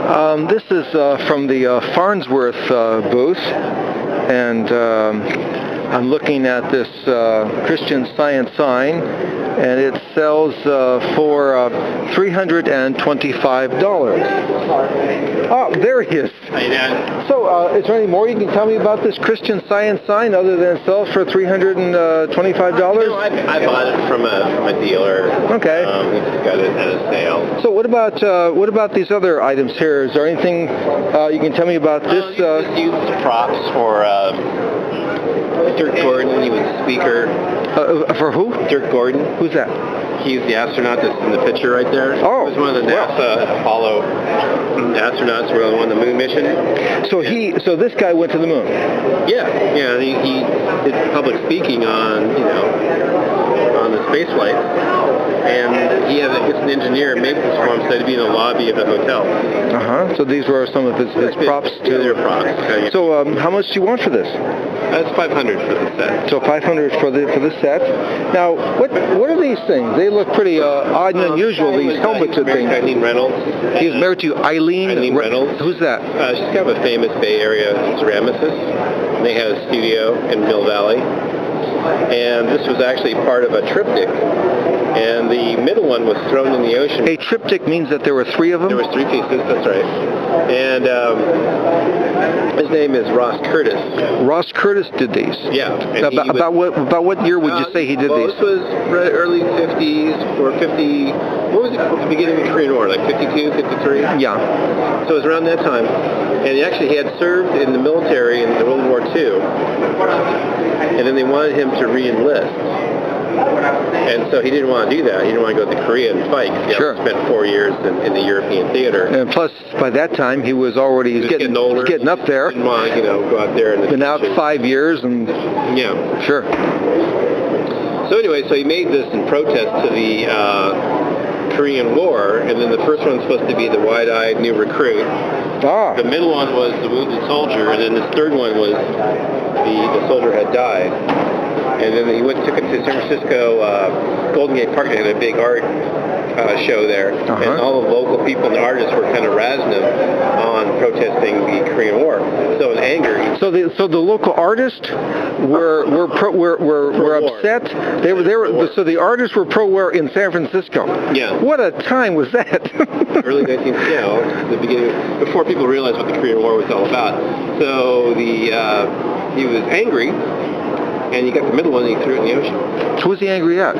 This is from the Farnsworth booth, and I'm looking at this Christian Science sign, and it sells for $325. Oh, there he is. How you doing? So, is there any more you can tell me about this Christian Science sign other than it sells for $325? No, I bought it from a dealer. Okay. We just got it at a sale. So, what about these other items here? Is there anything you can tell me about this? Just used props for Dirk Gordon. He was a speaker. For who? Dirk Gordon. Who's that? He's the astronaut that's in the picture right there. Oh, he was one of the NASA Apollo astronauts who were on the moon mission. So this guy went to the moon. Yeah. He did public speaking on the space flight, and he has an engineer make this for him, so to be in the lobby of the hotel. So these were some of his props too. Yeah, they're props. So how much do you want for this? That's $500 for the set. So $500 for the set. Now, what are these things? They look pretty odd and unusual. These helmets and things. Eileen Reynolds. He was married to Eileen Reynolds. Who's that? She's kind of a famous Bay Area ceramicist. They had a studio in Mill Valley, and this was actually part of a triptych. And the middle one was thrown in the ocean. A triptych means that there were three of them? There was three pieces, that's right. And his name is Ross Curtis. Ross Curtis did these? Yeah. About what year would you say he did these? This was early 50s or 50... What was it? The beginning of the Korean War, like 52, 53? Yeah. So it was around that time. And he had served in the military in World War II. And then they wanted him to re-enlist. And so he didn't want to do that. He didn't want to go to Korea and fight. He spent 4 years in the European theater. And plus, by that time, he was getting older. He's getting up there. He didn't want to, go out there. Been out 5 years, and yeah, sure. So anyway, so he made this in protest to the Korean War, and then the first one's supposed to be the wide-eyed new recruit. The middle one was the wounded soldier, and then the third one was the soldier had died. And then he took it to San Francisco Golden Gate Park. They had a big art show there, and all the local people and the artists were kind of razzing him on protesting the Korean War. So in anger, so the local artists were upset. They were so the artists were pro-war in San Francisco. Yeah. What a time was that? Early 19th, the beginning, before people realized what the Korean War was all about. So he was angry. And you got the middle one, and he threw it in the ocean. So was he angry at?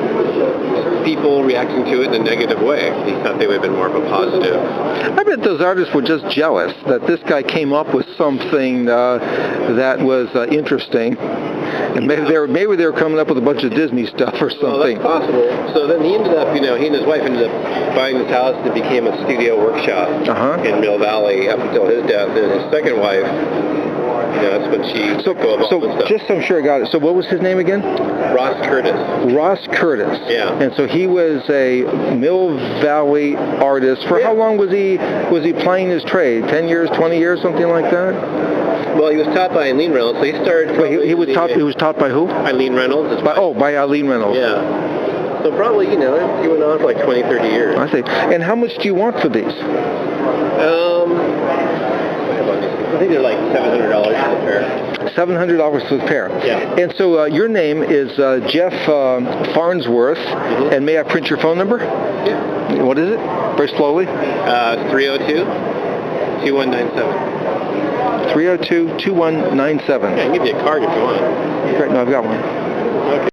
People reacting to it in a negative way. He thought they would have been more of a positive. I bet those artists were just jealous that this guy came up with something that was interesting. And maybe they were coming up with a bunch of Disney stuff or something. Well, that's possible. So then he ended up, he and his wife ended up buying this house that became a studio workshop in Mill Valley up until his death. And his second wife, that's when she so just so I'm sure I got it. So what was his name again? Ross Curtis. Ross Curtis. Yeah. And so he was a Mill Valley artist. For how long was he plying his trade? 10 years, 20 years, something like that? Well, he was taught by Eileen Reynolds. So he started. Wait, he was taught by who? Eileen Reynolds. By Eileen Reynolds. Yeah. So probably, he went on for like 20, 30 years. I see. And how much do you want for these? I think they're like $700 for the pair. $700 for the pair. Yeah. And so your name is Jeff Farnsworth, and may I print your phone number? Yeah. What is it? Very slowly. 302-2197. 302-2197. Yeah, I can give you a card if you want. Great. No, I've got one. Okay.